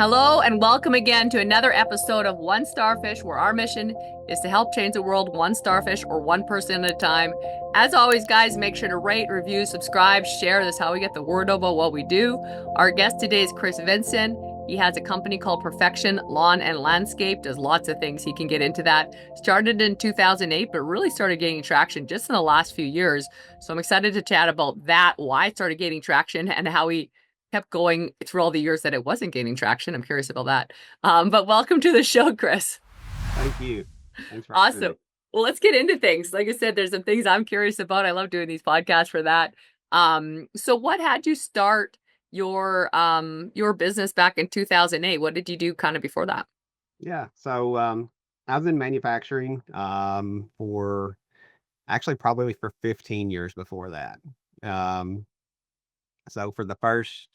Hello and welcome again to another episode of One Starfish, where our mission is to help change the world one starfish or one person at a time. As always, guys, make sure to rate, review, subscribe, share. That's how we get the word about what we do. Our guest today is Chris Vincent. He has a company called Perfection Lawn and Landscape, does lots of things. He can get into that. Started in 2008, but really started gaining traction just in the last few years. So I'm excited to chat about that, why it started gaining traction, and how he kept going through all the years that it wasn't gaining traction. I'm curious about that. But welcome to the show, Chris. Thank you. Thanks for having Awesome. me. Well, let's get into things. Like I said, there's some things I'm curious about. I love doing these podcasts for that. So what had you start your business back in 2008? What did you do kind of before that? Yeah. I was in manufacturing for actually probably for 15 years before that. Um, so for the first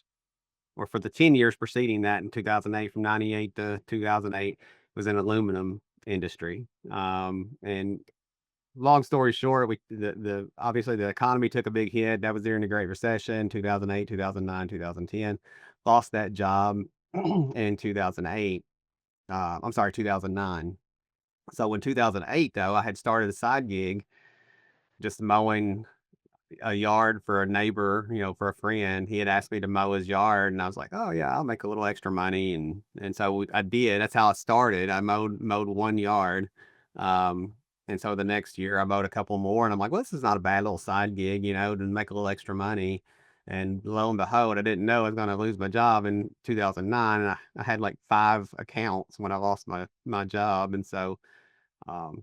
or for the 10 years preceding that in 2008, from 98 to 2008, was in aluminum industry. And long story short, the obviously the economy took a big hit. That was during the Great Recession, 2008, 2009, 2010. Lost that job in 2008. I'm sorry, 2009. So in 2008, though, I had started a side gig, just mowing a yard for a neighbor, for a friend. He had asked me to mow his yard, and I was like, "Oh yeah, I'll make a little extra money." And so I did. That's how I started. I mowed one yard. Um, and so the next year I mowed a couple more, and I'm like, "Well, this is not a bad little side gig, to make a little extra money." And lo and behold, I didn't know I was going to lose my job in 2009, and I had like five accounts when I lost my job, and so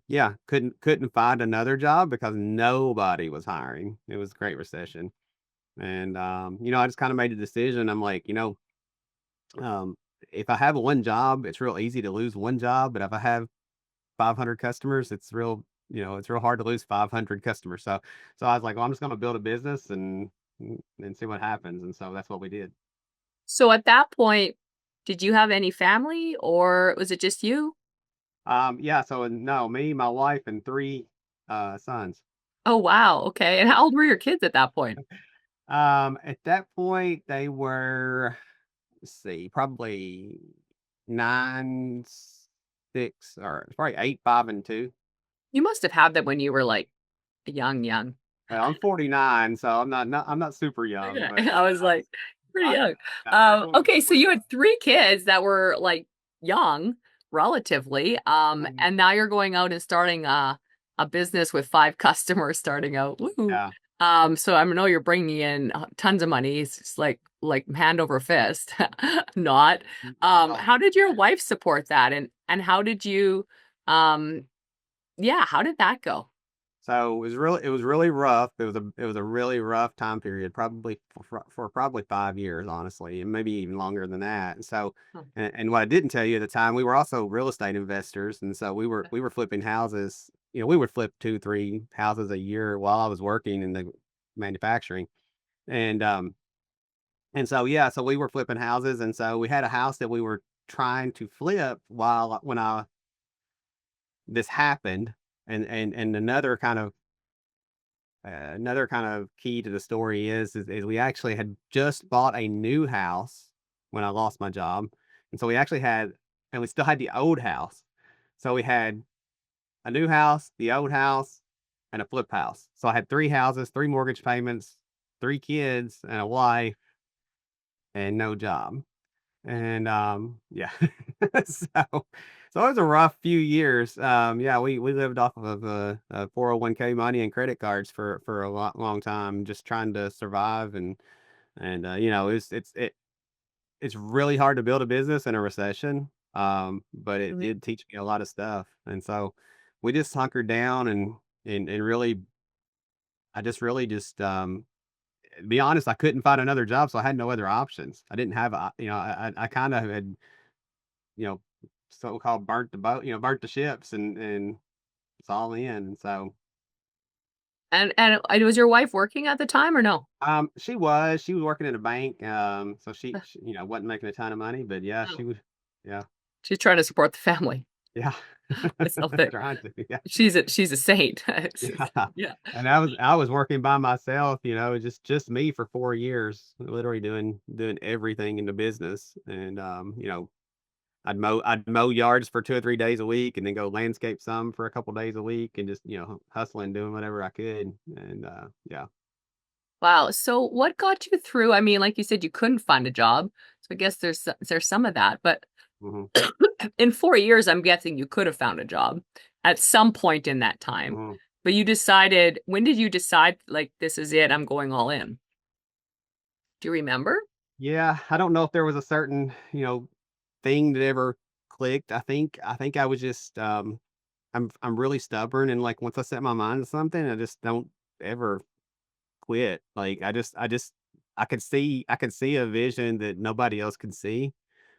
yeah, couldn't find another job because nobody was hiring. It was Great Recession. And I just kind of made a decision. I'm like, um, if I have one job, it's real easy to lose one job, but if I have 500 customers, it's real hard to lose 500 customers. So I was like, well, I'm just going to build a business and see what happens. And so that's what we did. So at that point, did you have any family or was it just you? Yeah. So no, me, my wife, and three sons. Oh, wow. Okay. And how old were your kids at that point? At that point, they were, let's see, probably 9, 6, or probably 8, 5, and 2. You must have had them when you were like young. Well, I'm 49, so I'm not super young, but Okay. I was I like was pretty I young. definitely Okay, so before you you had three kids that were like young, relatively, Mhm. and now you're going out and starting a business with five customers starting out. Woo. Yeah. So I know you're bringing in tons of money. It's just like hand over fist, not. Oh, How did your wife support that, and how did you, um, yeah, how did that go? so it was really rough. It was a really rough time period, probably for probably 5 years, honestly, and maybe even longer than that. And so, Huh. and what I didn't tell you at the time, we were also real estate investors, and so we were flipping houses. We would flip 2, 3 houses a year while I was working in the manufacturing, and and so yeah, so we were flipping houses, and so we had a house that we were trying to flip while when I this happened, and another kind of key to the story is we actually had just bought a new house when I lost my job, and so we actually had and we still had the old house. So we had a new house, the old house, and a flip house. So I had 3 houses, 3 mortgage payments, 3 kids, and a wife, and no job. And, yeah. So so it was a rough few years. Yeah, we lived off of, 401k money and credit cards for a long time, just trying to survive and, it's really hard to build a business in a recession, but it Mhm. did teach me a lot of stuff, and so we just hunkered down and really I just really just, to be honest, I couldn't find another job, so I had no other options. I didn't have I kinda had you know, so-called burnt the boat, burnt the ships and it's all in. And so, And was your wife working at the time or no? she was working in a bank. So she wasn't making a ton of money, but yeah, Oh. she was, yeah. She's trying to support the family. Yeah. I still think Trying to, yeah. she's a saint. It's Yeah. just yeah. And I was working by myself, just me for 4 years, literally doing everything in the business. And, I'd mow yards for 2 or 3 days a week and then go landscape some for a couple days a week and just, hustling, doing whatever I could. And, yeah. Wow. So what got you through? I mean, like you said, you couldn't find a job. So I guess there's some of that. But Mhm, in 4 years, I'm guessing you could have found a job at some point in that time. mhm. But you decided, when did you decide, like, this is it, I'm going all in? Do you remember? Yeah, I don't know if there was a certain, thing that ever clicked. I think I was just, I'm really stubborn, and, like, once I set my mind to something, I just don't ever quit. Like, I could see a vision that nobody else could see,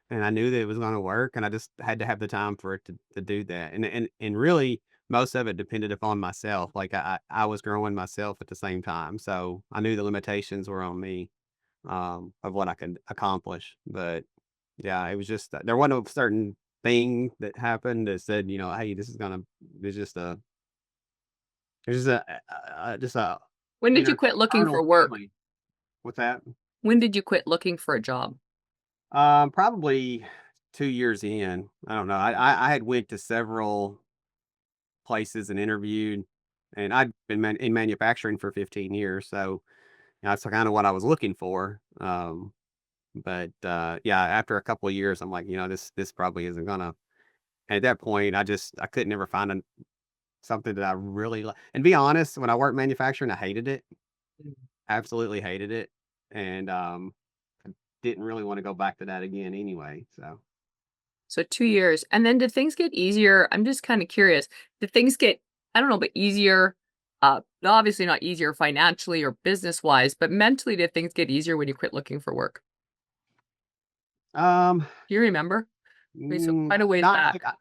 and I knew that it was gonna work, and I just had to have the time for it to do that. And really, most of it depended upon myself. Like, I was growing myself at the same time, so I knew the limitations were on me, of what I could accomplish. But yeah, it was just there wasn't a certain thing that happened that said, "Hey, this is gonna." There's just a there's just a When did you quit looking internal for work? feeling. What's that? When did you quit looking for a job? Probably 2 years in. I don't know. I had went to several places and interviewed, and I'd been in manufacturing for 15 years, so that's kind of what I was looking for. But yeah, after a couple of years, I'm like, this probably isn't gonna. And at that point, I couldn't ever find something that I really like. And be honest, when I worked manufacturing, I hated it, Mm. absolutely hated it, and I didn't really want to go back to that again anyway. So. So 2 years. And then did things get easier? I'm just kind of curious. Did things get, I don't know, but easier? Obviously not easier financially or business wise, but mentally, did things get easier when you quit looking for work? Um, Do you remember? I mean, so quite a ways Not back. like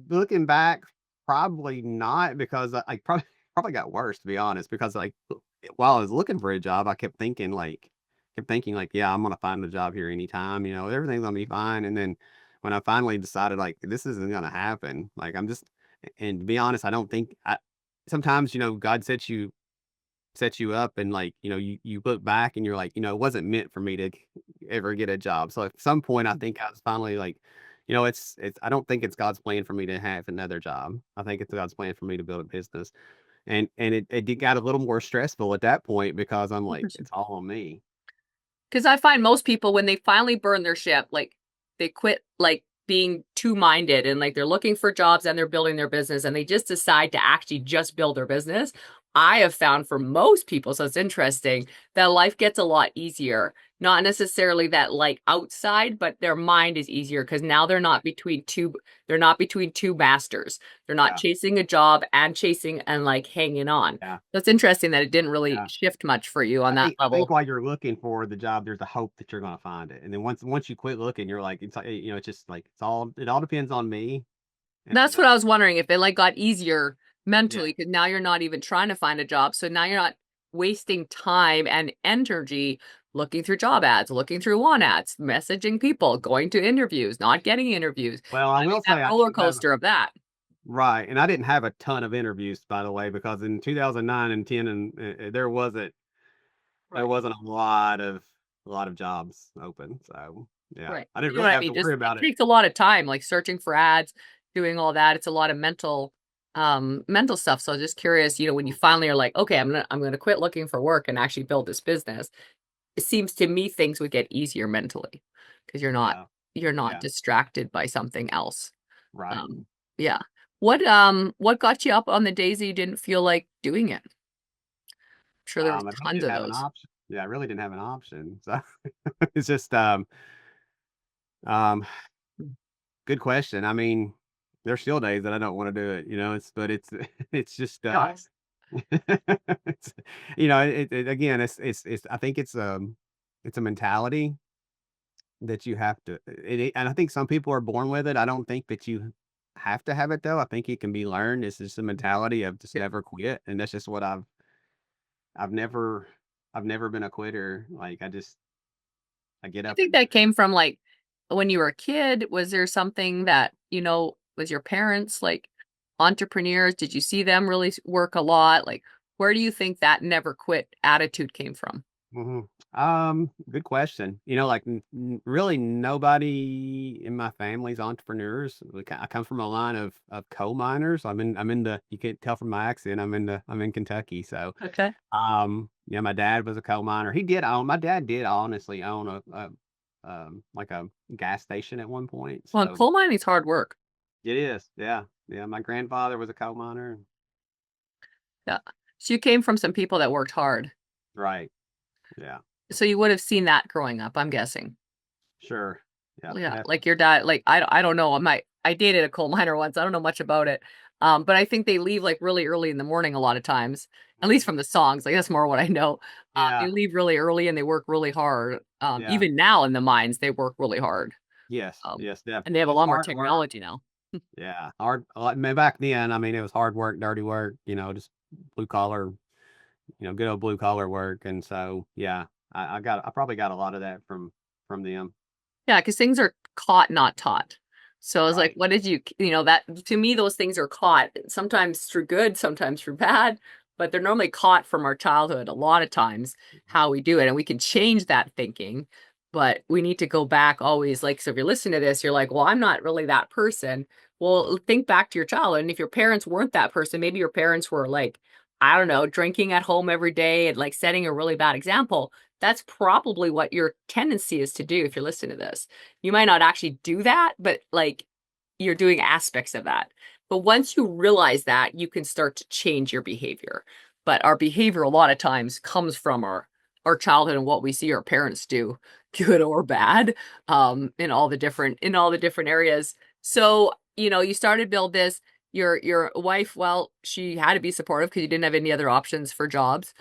looking back, probably not because I probably got worse to be honest. Because like while I was looking for a job, I kept thinking like, yeah, I'm gonna find a job here anytime. Everything's gonna be fine. And then when I finally decided like this isn't gonna happen, like and to be honest, I don't think sometimes God sets you up and like you look back and you're like it wasn't meant for me to ever get a job. So at some point I think I was finally like it's I don't think it's God's plan for me to have another job. I think it's God's plan for me to build a business. And it got a little more stressful at that point because I'm like it's all on me. 'Cause I find most people, when they finally burn their ship, like, they quit, like, being two-minded and, like, they're looking for jobs and they're building their business, and they just decide to actually just build their business. I have found for most people, so it's interesting, that life gets a lot easier. Not necessarily that, like, outside, but their mind is easier because now they're not between 2 masters. They're not Yeah. chasing a job and chasing and, like, hanging on. Yeah. That's interesting that it didn't really Yeah. shift much for you on I that think I think level. while you're looking for the job, there's a hope that you're gonna find it. And then once you quit looking, you're like, it's like, it's just like it all depends on me. And That's what I was wondering, if it, like, got easier yeah. mentally, because now you're not even trying to find a job, so now you're not wasting time and energy looking through job ads, looking through want ads, messaging people, going to interviews, not getting interviews, Well, I will that say I roller didn't have coaster of that. right, and I didn't have a ton of interviews, by the way, because in 2009 and 10 there Right, wasn't a lot of jobs open, so, yeah, right. I didn't You know really what I have to mean? Just worry it about it. takes a lot of time, like, searching for ads, doing all that, it's a lot of mental stuff, so I was just curious, when you finally are like, "Okay, I'm gonna quit looking for work and actually build this business." It seems to me things would get easier mentally because Yeah, you're not yeah, distracted by something else. right. Um, yeah. What got you up on the days that you didn't feel like doing it? Sure there was I really tons didn't of have an those. option. Yeah, I really didn't have an option, so it's just, um, Mm. good question. I mean, there's still days that I don't wanna do it, it's it's just, Yes. it's again, it's I think it's a mentality that you have to and I think some people are born with it. I don't think that you have to have it though. I think it can be learned. It's just a mentality of just Yeah. never quit, and that's just what I've never I've never been a quitter. Like I get Do you up think and that came from, like, when you were a kid? Was there something that, Was your parents like entrepreneurs? Did you see them really work a lot? Like, where do you think that never quit attitude came from? Mhm. Good question. Like really nobody in my family's entrepreneurs. I come from a line of coal miners. I'm in the you can't tell from my accent. I'm in Kentucky. So Okay. yeah, my dad was a coal miner. My dad did honestly own like a gas station at one point. Well, and So coal mining's hard work. it is. Yeah. Yeah. My grandfather was a coal miner. Yeah. So you came from some people that worked hard. Right. Yeah. So you would have seen that growing up, I'm guessing. Sure. Yeah. Yeah, Yeah. like your dad, like I don't know. I dated a coal miner once. I don't know much about it. But I think they leave like really early in the morning a lot of times, at least from the songs. Like that's more what I know. They Yeah. leave really early and they work really hard. Yeah. Even now in the mines, they work really hard. Yes. Um, Yes. and they have a Definitely. lot more Hard work. technology now. Yeah, I mean, back then, it was hard work, dirty work, just blue collar, good old blue collar work. And so, yeah, I probably got a lot of that from them. Yeah, because things are caught, not taught. So I was like, Right. what did that to me, those things are caught, sometimes through good, sometimes through bad, but they're normally caught from our childhood a lot of times, how we do it. And we can change that thinking, but we need to go back always. Like, so if you're listening to this, you're like, well, I'm not really that person. Well, think back to your childhood. And if your parents weren't that person, maybe your parents were like, I don't know, drinking at home every day and like setting a really bad example. That's probably what your tendency is to do if you're listening to this. You might not actually do that, but like you're doing aspects of that. But once you realize that, you can start to change your behavior. But our behavior a lot of times comes from our childhood and what we see our parents do, good or bad, in all the different areas. So, you started build this. Your wife, well, she had to be supportive because you didn't have any other options for jobs.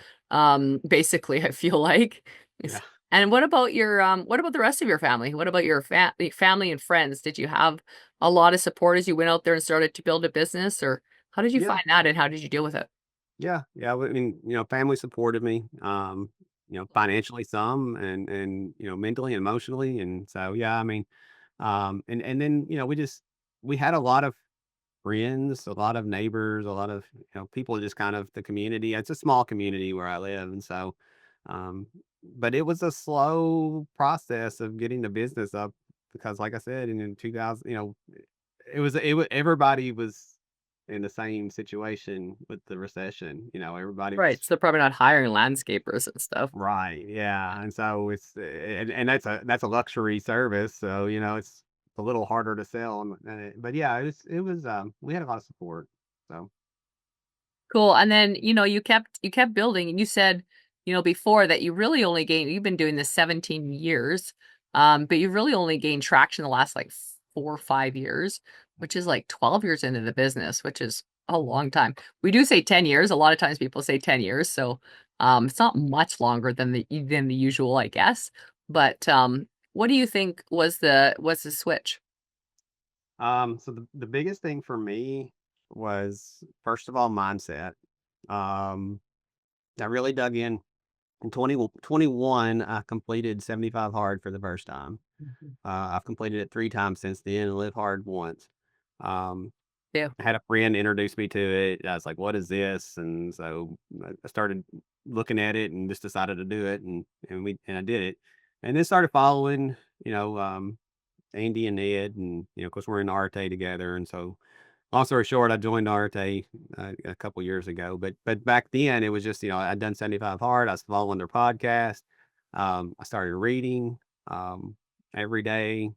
Basically, I feel like. Yeah. And what about the rest of your family? What about your family and friends? Did you have a lot of support as you went out there and started to build a business, or how did you Yeah. find that and how did you deal with it? Yeah. Yeah. I mean, family supported me, financially some and, mentally and emotionally. And so, yeah, I mean, and then, we had a lot of friends, a lot of neighbors, a lot of, people just kind of the community. It's a small community where I live. And so, um, but it was a slow process of getting the business up because like I said, in 2000, everybody was in the same situation with the recession. Everybody Right. was So they're probably not hiring landscapers and stuff. right. Yeah. And so and that's a luxury service. So, it's a little harder to sell. But yeah, we had a lot of support. So, Cool. And then, you kept building and you said, before that you've been doing this 17 years. But you've really only gained traction the last like 4 or 5 years, which is like 12 years into the business, which is a long time. We do say 10 years. A lot of times people say 10 years. So it's not much longer than the usual, I guess. But what do you think was the switch? so the biggest thing for me was first of all mindset. Um, I really dug in 2021. I completed 75 hard for the first time. Mhm. I've completed it 3 times since then and lived hard once. Um, Yeah. I had a friend introduce me to it. I was like, "What is this?" And so I started looking at it and just decided to do it, and I did it, and then started following, Andy and Ed, and of course, we're in RTA together, and so long story short, I joined RTA a couple years ago, but back then it was just I'd done 75 hard. I was following their podcast. I started reading every day.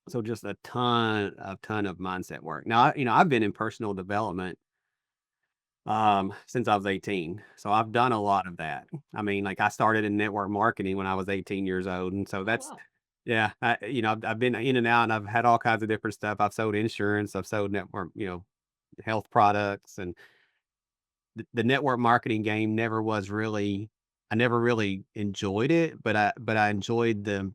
So just a ton of mindset work. Now, I've been in personal development since I was 18. So I've done a lot of that. I mean, like I started in network marketing when I was 18 years old. And so Oh, that's wow. yeah, I've been in and out and I've had all kinds of different stuff. I've sold insurance, I've sold network, health products, and the network marketing game never was really I never really enjoyed it, but I enjoyed the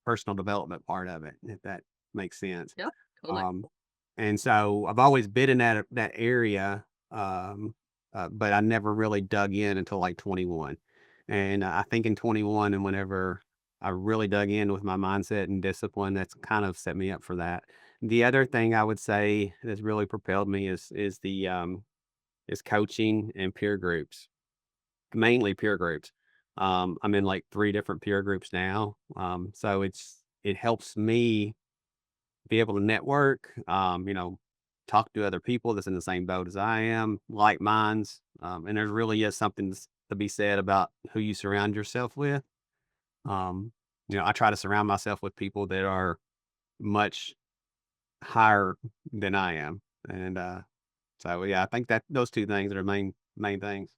personal development part of it, if that makes sense. Yeah, totally. Um, and so I've always been in that area, but I never really dug in until like 21. And I think in 21, and whenever I really dug in with my mindset and discipline. That's kind of set me up for that. The other thing I would say that's really propelled me is coaching and peer groups, mainly peer groups. I'm in like 3 different peer groups now. So it helps me be able to network, talk to other people that's in the same boat as I am, like minds. And there really is something to be said about who you surround yourself with. Um, I try to surround myself with people that are much higher than I am. And so yeah, I think that those 2 things are main things.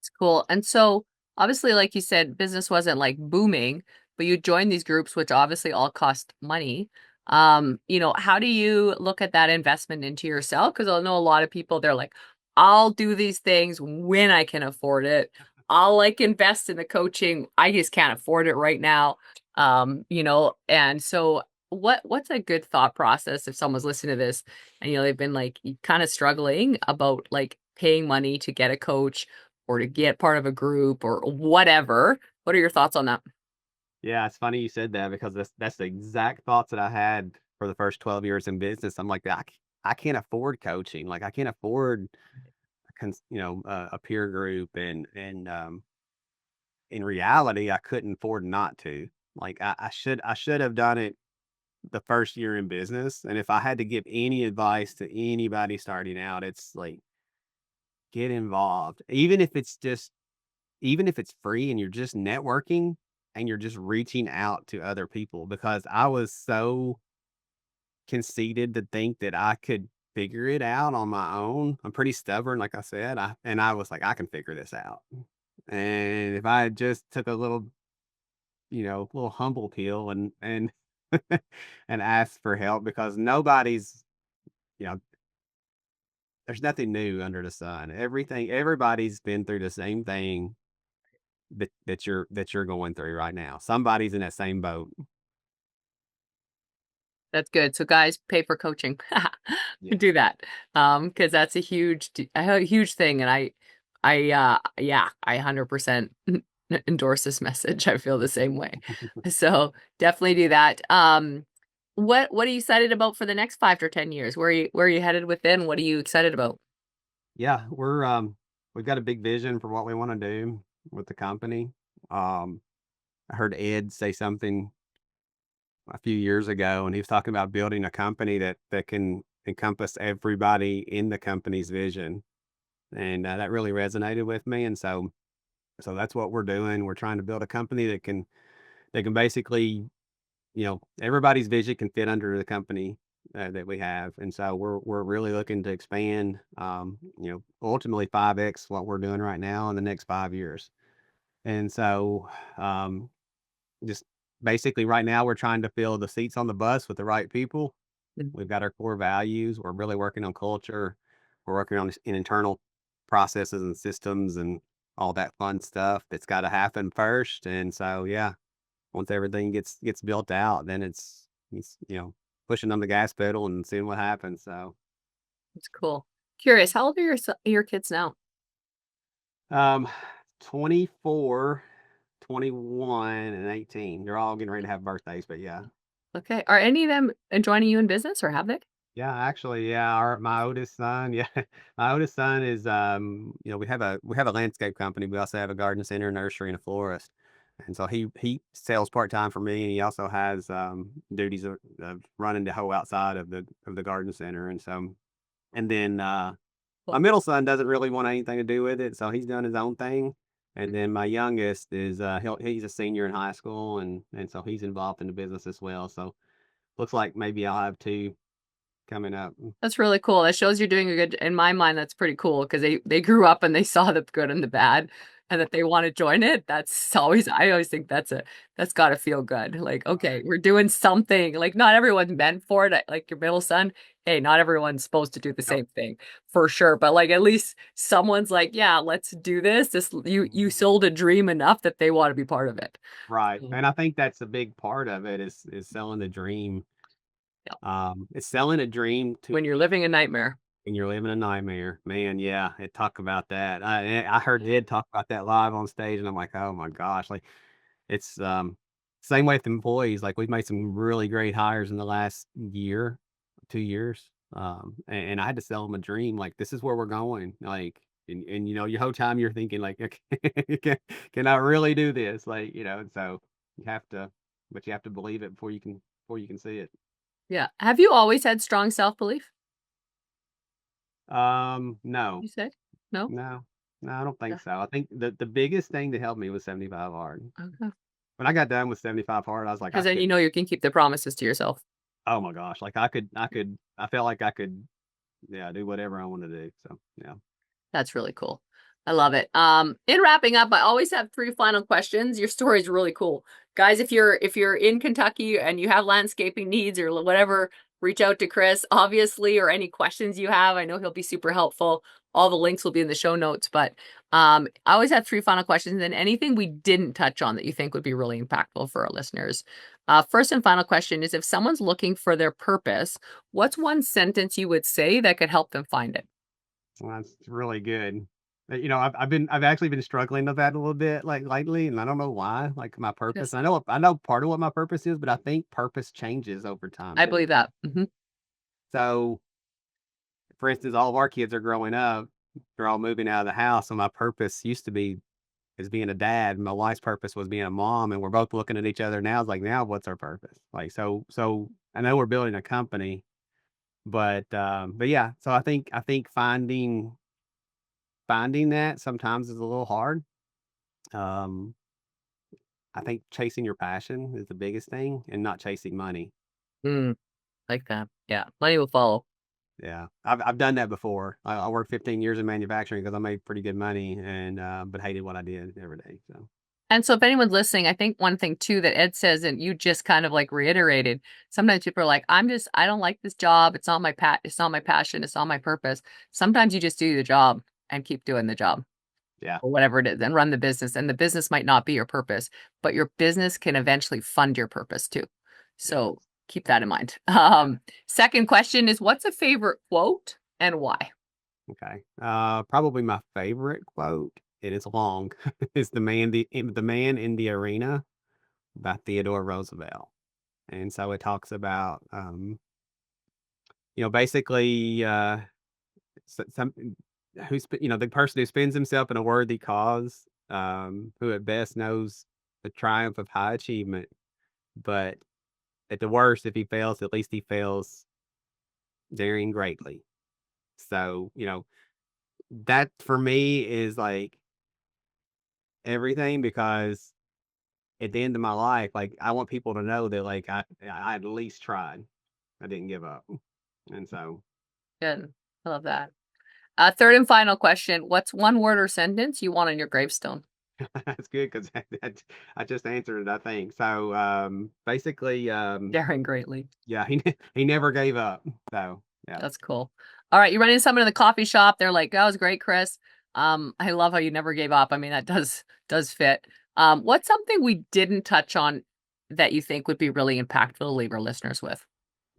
It's cool. And so, obviously, like you said, business wasn't like booming, but you joined these groups, which obviously all cost money. How do you look at that investment into yourself? Because I know a lot of people, they're like, I'll do these things when I can afford it. I'll like invest in the coaching. I just can't afford it right now. And so what's a good thought process if someone's listening to this and they've been like kind of struggling about like paying money to get a coach or to get part of a group or whatever. What are your thoughts on that? Yeah, it's funny you said that because that's the exact thoughts that I had for the first 12 years in business. I'm like, I can't afford coaching. Like I can't afford a peer group and in reality I couldn't afford not to. Like I should have done it the first year in business. And if I had to give any advice to anybody starting out, it's like get involved. Even if it's free and you're just networking and you're just reaching out to other people because I was so conceited to think that I could figure it out on my own. I'm pretty stubborn, like I said. I was like, I can figure this out. And if I just took a little humble pill and and asked for help because you know, there's nothing new under the sun. Everybody's been through the same thing that you're going through right now. Somebody's in that same boat. That's good. So guys, pay for coaching. Yeah. Do that. Because that's a huge thing. And yeah, I 100% endorse this message. I feel the same way. So definitely do that. What are you excited about for the next 5 to 10 years? Where are you headed within? What are you excited about? Yeah, we've got a big vision for what we want to do with the company. Um, I heard Ed say something a few years ago, and he was talking about building a company that can encompass everybody in the company's vision, and that really resonated with me. And so that's what we're doing. We're trying to build a company that can basically, everybody's vision can fit under the company that we have, and so we're really looking to expand. Ultimately 5x what we're doing right now in the next 5 years. And so, just basically right now we're trying to fill the seats on the bus with the right people. Mm. We've got our core values. We're really working on culture. We're working on internal processes and systems and all that fun stuff that's got to happen first. And so, yeah, once everything gets built out, then it's pushing on the gas pedal and seeing what happens. So, It's cool. Curious, how old are your kids now? um, 24, 21, and 18. They're all getting ready to have birthdays, but yeah. Okay. Are any of them joining you in business or have they? Yeah, actually, yeah, my oldest son, yeah, my oldest son is, we have a landscape company. We also have a garden center, nursery, and a florist. And so he sells part-time for me, and he also has, duties of running the hoe outside of the garden center. And then, my Cool. middle son doesn't really want anything to do with it, so he's doing his own thing. And then my youngest is, he's a senior in high school, and so he's involved in the business as well. So looks like maybe I'll have 2 coming up. That's really cool. That shows you're doing a good in my mind, that's pretty cool because they grew up and they saw the good and the bad and that they wanna join it. That's always I always think that's gotta feel good. Like, okay, Right. we're doing something. Like, not everyone's meant for it. Like your middle son, hey, not everyone's supposed to do the Yep. same thing for sure. But like at least someone's like, yeah, let's do this. You Mhm. sold a dream enough that they want to be part of it. Right, So, and I think that's a big part of it is selling the dream. yeah. It's selling a dream to When you're living a nightmare. when you're living a nightmare. Man, yeah, it talk about that. I heard Ed talk about that live on stage, and I'm like, "Oh my gosh," like, it's, Same way with employees. Like we've made some really great hires in the last year, 2 years. And I had to sell them a dream. Like this is where we're going. Like, and you know, your whole time you're thinking like, okay, can I really do this? Like, you know, and so you have to, but you have to believe it before you can see it. Yeah. Have you always had strong self-belief, No, you say? No? no, no, I don't Yeah. think so. I think the biggest thing that helped me was 75 hard. Okay. When I got done with 75 hard, I was like, I 'Cause then you could, know you can keep the promises to yourself. oh my gosh, like I felt like I could, yeah, do whatever I want to do. So yeah. That's really cool. I love it. In wrapping up, I always have 3 final questions. Your story is really cool. Guys, if you're in Kentucky and you have landscaping needs or whatever, reach out to Chris, obviously, or any questions you have. I know he'll be super helpful. All the links will be in the show notes, but I always have 3 final questions, and anything we didn't touch on that you think would be really impactful for our listeners. First and final question is, if someone's looking for their purpose, what's one sentence you would say that could help them find it? Well, that's really good. You know, I've actually been struggling with that a little bit like lately, and I don't know why. Like my purpose, Yes. I know part of what my purpose is, but I think purpose changes over time I too. believe that. Mhm. So, for instance, all of our kids are growing up; they're all moving out of the house. So my purpose used to be as being a dad. My wife's purpose was being a mom, and we're both looking at each other now. It's like, now what's our purpose? Like, so I know we're building a company, but yeah. So I think finding that sometimes is a little hard. Um, I think chasing your passion is the biggest thing and not chasing money. Mm, like that. Yeah, money will follow. Yeah. I've done that before. I worked 15 years in manufacturing because I made pretty good money and but hated what I did every day. So And so if anyone's listening, I think one thing too that Ed says and you just kind of like reiterated, sometimes people are like, I don't like this job. It's not my passion. It's not my purpose. Sometimes you just do the job and keep doing the job yeah. or whatever it is and run the business. And the business might not be your purpose, but your business can eventually fund your purpose too. Yeah. So keep that in mind. Yeah. Second question is, what's a favorite quote and why? Okay. Probably my favorite quote, and it's long, is the man in the arena by Theodore Roosevelt. And so it talks about basically some the person who spends himself in a worthy cause, who at best knows the triumph of high achievement, but at the worst, if he fails, at least he fails daring greatly. So, that for me is like everything because at the end of my life, like I want people to know that like I at least tried. I didn't give up. And so Good. I love that. Third and final question. What's one word or sentence you want on your gravestone? that's good because I just answered it, I think. So basically, Daring greatly. yeah, he never gave up. So yeah. That's cool. All right. You run into someone in the coffee shop. They're like, that was great, Chris. I love how you never gave up. I mean, that does fit. What's something we didn't touch on that you think would be really impactful to leave our listeners with?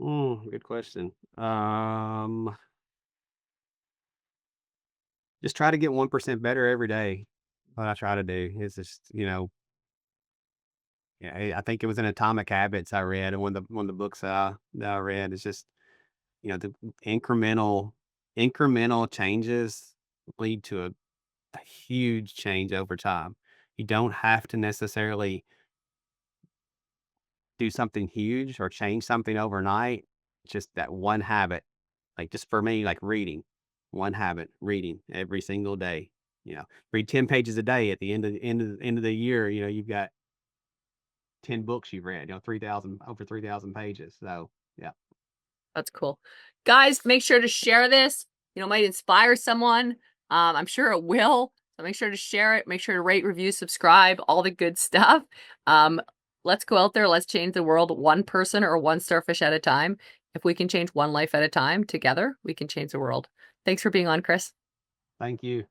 Good question. Just try to get 1% better every day. What I try to do is just, yeah, I think it was in Atomic Habits I read, and one of the books that I read is just, the incremental changes lead to a huge change over time. You don't have to necessarily do something huge or change something overnight. Just that one habit, like just for me, like reading, one habit, reading every single day. Read 10 pages a day. At the end of the year, you've got 10 books you've read. 3,000 pages. So yeah, That's cool. Guys, make sure to share this. It might inspire someone. I'm sure it will. So make sure to share it. Make sure to rate, review, subscribe, all the good stuff. Um, let's go out there. Let's change the world one person or one starfish at a time. If we can change one life at a time together, we can change the world. Thanks for being on, Chris. thank you.